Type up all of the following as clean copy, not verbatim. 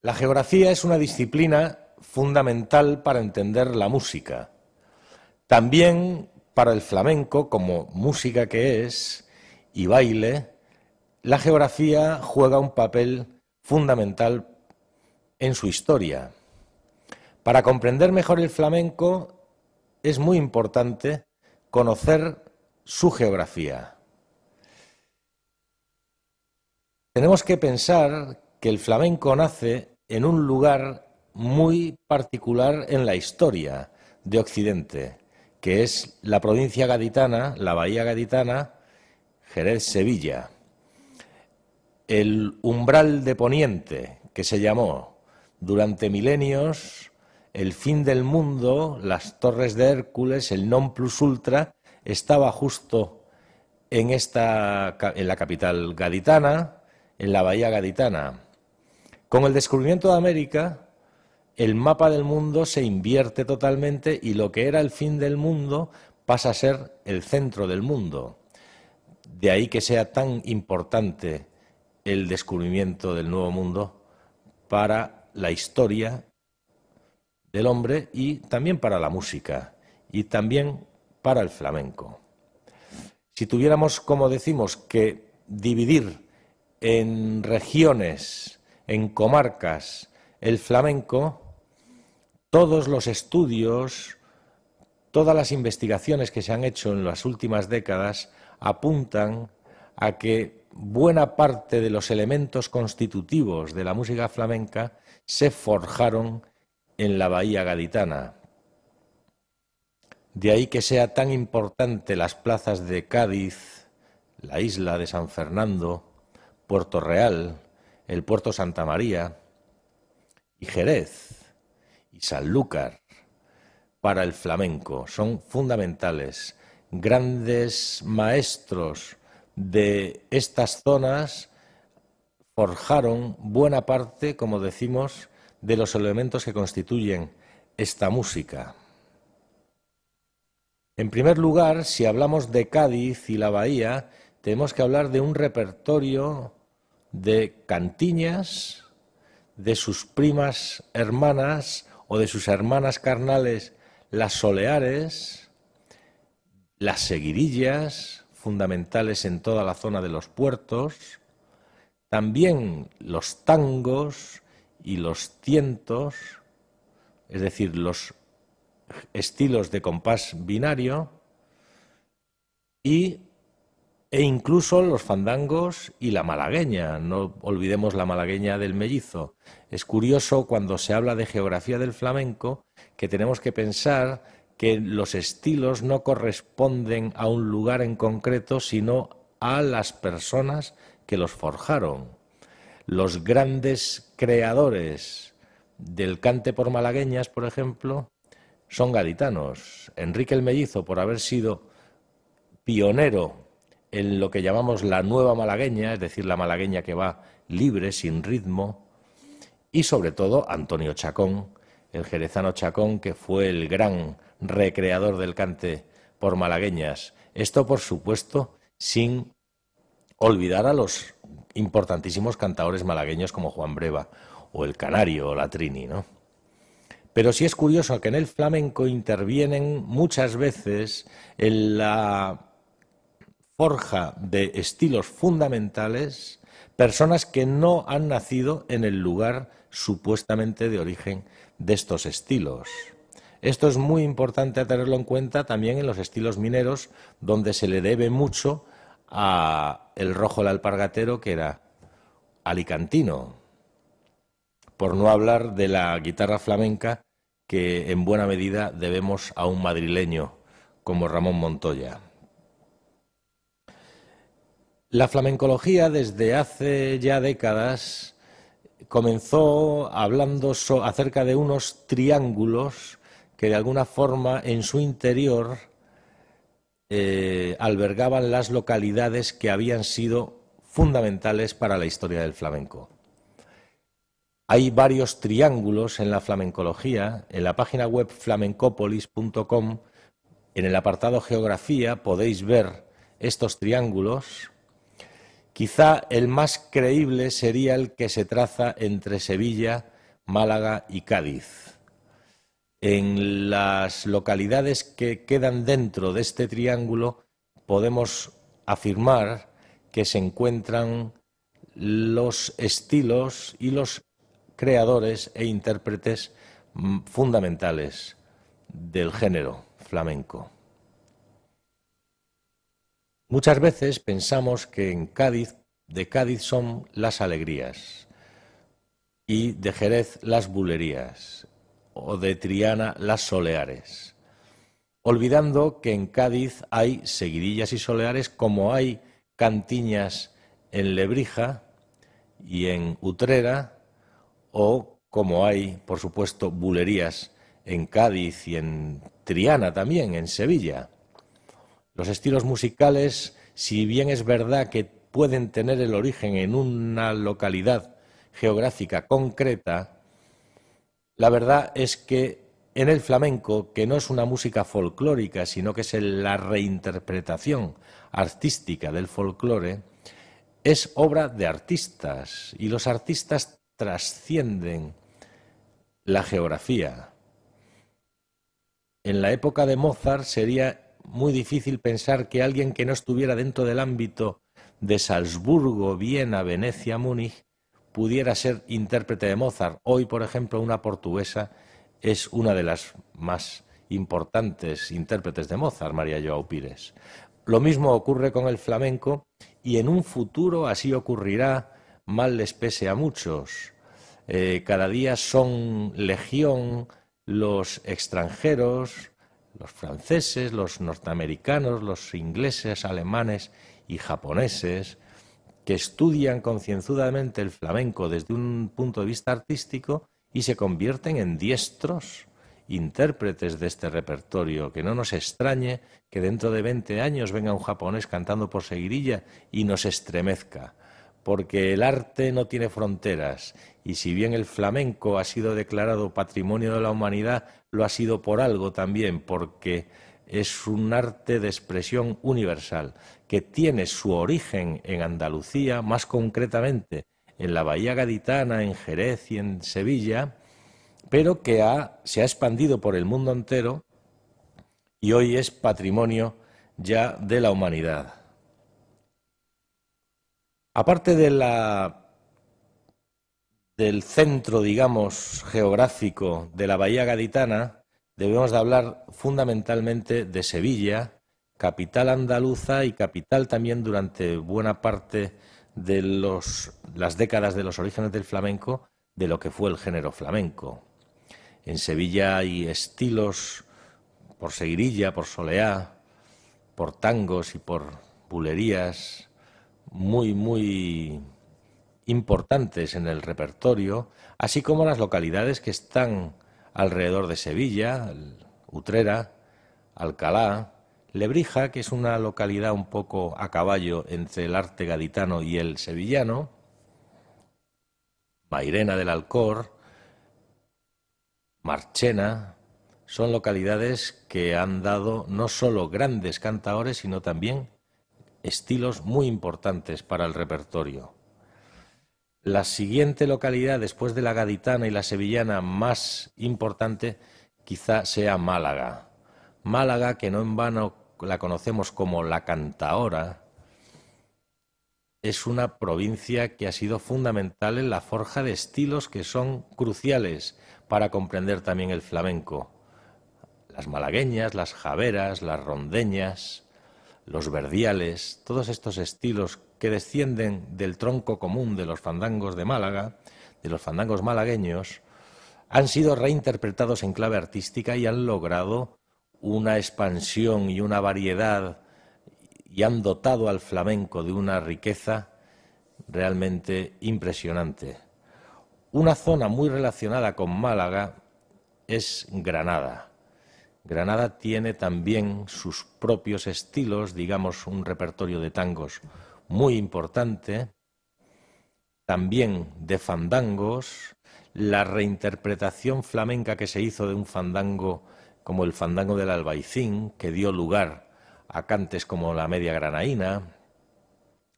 La geografía es una disciplina fundamental para entender la música. También para el flamenco, como música que es y baile, la geografía juega un papel fundamental en su historia. Para comprender mejor el flamenco es muy importante conocer su geografía. Tenemos que pensar que el flamenco nace en un lugar muy particular en la historia de Occidente, que es la provincia gaditana, la bahía gaditana, Jerez-Sevilla. El umbral de Poniente, que se llamó durante milenios el fin del mundo, las torres de Hércules, el non plus ultra, estaba justo en la capital gaditana, en la bahía gaditana. Con el descubrimiento de América, el mapa del mundo se invierte totalmente y lo que era el fin del mundo pasa a ser el centro del mundo. De ahí que sea tan importante el descubrimiento del Nuevo Mundo para la historia del hombre y también para la música y también para el flamenco. Si tuviéramos, como decimos, que dividir en regiones, en comarcas, el flamenco, todos los estudios, todas las investigaciones que se han hecho en las últimas décadas apuntan a que buena parte de los elementos constitutivos de la música flamenca se forjaron en la bahía gaditana. De ahí que sea tan importante las plazas de Cádiz, la isla de San Fernando, Puerto Real, el puerto Santa María y Jerez y Sanlúcar para el flamenco. Son fundamentales. Grandes maestros de estas zonas forjaron buena parte, como decimos, de los elementos que constituyen esta música. En primer lugar, si hablamos de Cádiz y la bahía, tenemos que hablar de un repertorio de cantiñas, de sus primas hermanas o de sus hermanas carnales, las soleares, las seguidillas, fundamentales en toda la zona de los puertos, también los tangos y los tientos, es decir, los estilos de compás binario, e incluso los fandangos y la malagueña. No olvidemos la malagueña del mellizo. Es curioso cuando se habla de geografía del flamenco que tenemos que pensar que los estilos no corresponden a un lugar en concreto, sino a las personas que los forjaron. Los grandes creadores del cante por malagueñas, por ejemplo, son gaditanos. Enrique el Mellizo, por haber sido pionero en lo que llamamos la nueva malagueña, es decir, la malagueña que va libre, sin ritmo, y sobre todo Antonio Chacón, el jerezano Chacón, que fue el gran recreador del cante por malagueñas. Esto, por supuesto, sin olvidar a los importantísimos cantaores malagueños como Juan Breva o el Canario o la Trini, ¿no? Pero sí es curioso que en el flamenco intervienen muchas veces en la forja de estilos fundamentales personas que no han nacido en el lugar supuestamente de origen de estos estilos. Esto es muy importante tenerlo en cuenta también en los estilos mineros, donde se le debe mucho a el Rojo el Alpargatero, que era alicantino, por no hablar de la guitarra flamenca, que en buena medida debemos a un madrileño como Ramón Montoya. La flamencología desde hace ya décadas comenzó hablando acerca de unos triángulos que de alguna forma en su interior albergaban las localidades que habían sido fundamentales para la historia del flamenco. Hay varios triángulos en la flamencología. En la página web flamencopolis.com, en el apartado Geografía, podéis ver estos triángulos. Quizá el más creíble sería el que se traza entre Sevilla Málaga y Cádiz. En las localidades que quedan dentro de este triángulo podemos afirmar que se encuentran los estilos y los creadores e intérpretes fundamentales del género flamenco. Muchas veces pensamos que de Cádiz son las alegrías y de Jerez las bulerías o de Triana las soleares, olvidando que en Cádiz hay seguidillas y soleares como hay cantiñas en Lebrija y en Utrera, o como hay, por supuesto, bulerías en Cádiz y en Triana también, en Sevilla. Los estilos musicales, si bien es verdad que pueden tener el origen en una localidad geográfica concreta, la verdad es que en el flamenco, que no es una música folclórica, sino que es la reinterpretación artística del folclore, es obra de artistas, y los artistas trascienden la geografía. En la época de Mozart sería muy difícil pensar que alguien que no estuviera dentro del ámbito de Salzburgo, Viena, Venecia, Múnich, pudiera ser intérprete de Mozart. Hoy, por ejemplo, una portuguesa es una de las más importantes intérpretes de Mozart, María Joao Pires. Lo mismo ocurre con el flamenco, y en un futuro así ocurrirá, mal les pese a muchos. Cada día son legión los extranjeros, los franceses, los norteamericanos, los ingleses, alemanes y japoneses, que estudian concienzudamente el flamenco desde un punto de vista artístico y se convierten en diestros intérpretes de este repertorio. Que no nos extrañe que dentro de 20 años venga un japonés cantando por seguirilla y nos estremezca, porque el arte no tiene fronteras, y si bien el flamenco ha sido declarado Patrimonio de la Humanidad, lo ha sido por algo también, porque es un arte de expresión universal, que tiene su origen en Andalucía, más concretamente en la Bahía Gaditana, en Jerez y en Sevilla, pero que se ha expandido por el mundo entero y hoy es patrimonio ya de la humanidad. Aparte del centro, digamos, geográfico de la Bahía Gaditana, debemos de hablar fundamentalmente de Sevilla, capital andaluza y capital también durante buena parte de las décadas de los orígenes del flamenco, de lo que fue el género flamenco. En Sevilla hay estilos por seguirilla, por soleá, por tangos y por bulerías muy importantes en el repertorio, así como las localidades que están alrededor de Sevilla, Utrera, Alcalá, Lebrija, que es una localidad un poco a caballo entre el arte gaditano y el sevillano, Mairena del Alcor, Marchena. Son localidades que han dado no solo grandes cantaores, sino también estilos muy importantes para el repertorio. La siguiente localidad, después de la gaditana y la sevillana, más importante quizá sea Málaga. Málaga, que no en vano la conocemos como la Cantaora, es una provincia que ha sido fundamental en la forja de estilos que son cruciales para comprender también el flamenco. Las malagueñas, las javeras, las rondeñas, los verdiales, todos estos estilos que descienden del tronco común de los fandangos de Málaga, de los fandangos malagueños, han sido reinterpretados en clave artística y han logrado una expansión y una variedad, y han dotado al flamenco de una riqueza realmente impresionante. Una zona muy relacionada con Málaga es Granada. Granada tiene también sus propios estilos, digamos un repertorio de tangos muy importante, también de fandangos. La reinterpretación flamenca que se hizo de un fandango como el fandango del Albaicín, que dio lugar a cantes como la media granaína,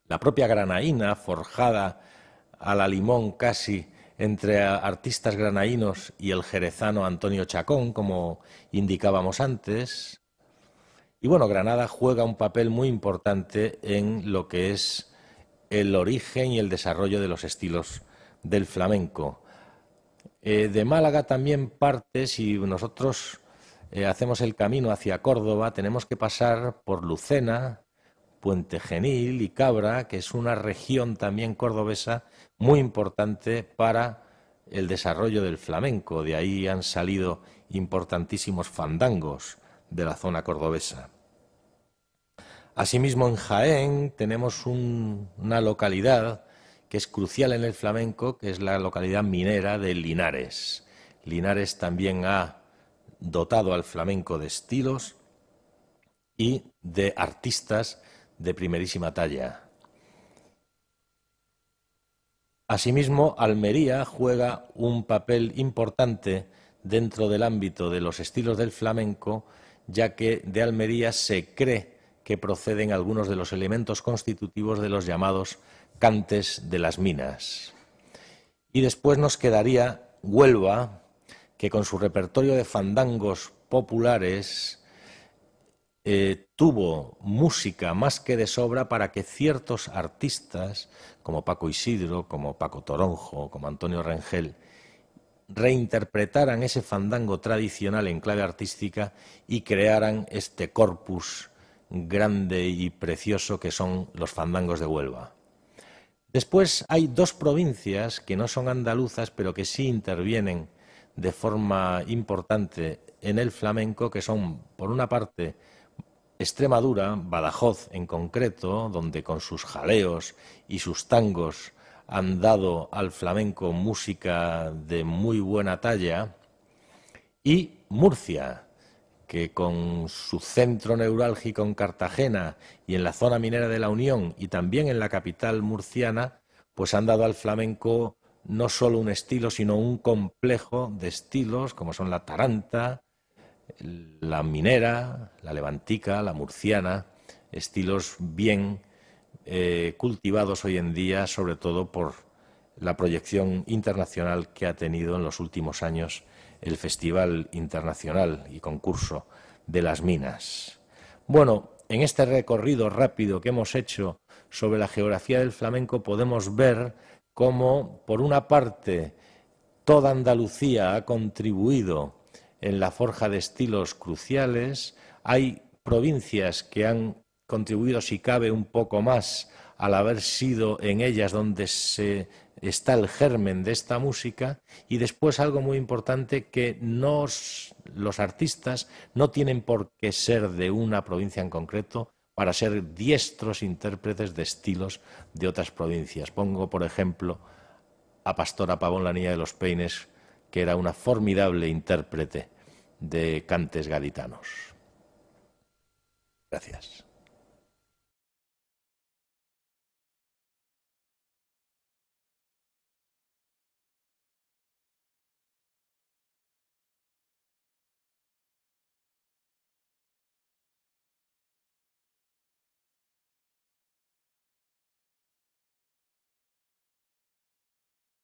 la propia granaína forjada a la limón casi entre artistas granaínos y el jerezano Antonio Chacón, como indicábamos antes. Y bueno, Granada juega un papel muy importante en lo que es el origen y el desarrollo de los estilos del flamenco. De Málaga también parte, si nosotros hacemos el camino hacia Córdoba, tenemos que pasar por Lucena, Puente Genil y Cabra, que es una región también cordobesa muy importante para el desarrollo del flamenco. De ahí han salido importantísimos fandangos de la zona cordobesa. Asimismo, en Jaén tenemos una localidad que es crucial en el flamenco, que es la localidad minera de Linares. Linares también ha dotado al flamenco de estilos y de artistas de primerísima talla. Asimismo, Almería juega un papel importante dentro del ámbito de los estilos del flamenco, ya que de Almería se cree que proceden algunos de los elementos constitutivos de los llamados cantes de las minas. Y después nos quedaría Huelva, que con su repertorio de fandangos populares tuvo música más que de sobra para que ciertos artistas, como Paco Isidro, como Paco Toronjo, como Antonio Rengel, reinterpretaran ese fandango tradicional en clave artística y crearan este corpus grande y precioso que son los fandangos de Huelva. Después hay dos provincias que no son andaluzas, pero que sí intervienen de forma importante en el flamenco, que son, por una parte, Extremadura, Badajoz en concreto, donde con sus jaleos y sus tangos han dado al flamenco música de muy buena talla, y Murcia, que con su centro neurálgico en Cartagena y en la zona minera de la Unión y también en la capital murciana, pues han dado al flamenco no solo un estilo, sino un complejo de estilos, como son la taranta, la minera, la levantica, la murciana, estilos bien cultivados hoy en día, sobre todo por la proyección internacional que ha tenido en los últimos años el Festival Internacional y Concurso de las Minas. Bueno, en este recorrido rápido que hemos hecho sobre la geografía del flamenco podemos ver cómo, por una parte, toda Andalucía ha contribuido en la forja de estilos cruciales. Hay provincias que han contribuido, si cabe, un poco más al haber sido en ellas donde está el germen de esta música. Y después algo muy importante, que los artistas no tienen por qué ser de una provincia en concreto para ser diestros intérpretes de estilos de otras provincias. Pongo, por ejemplo, a Pastora Pavón la Niña de los Peines, que era una formidable intérprete de cantes gaditanos. Gracias.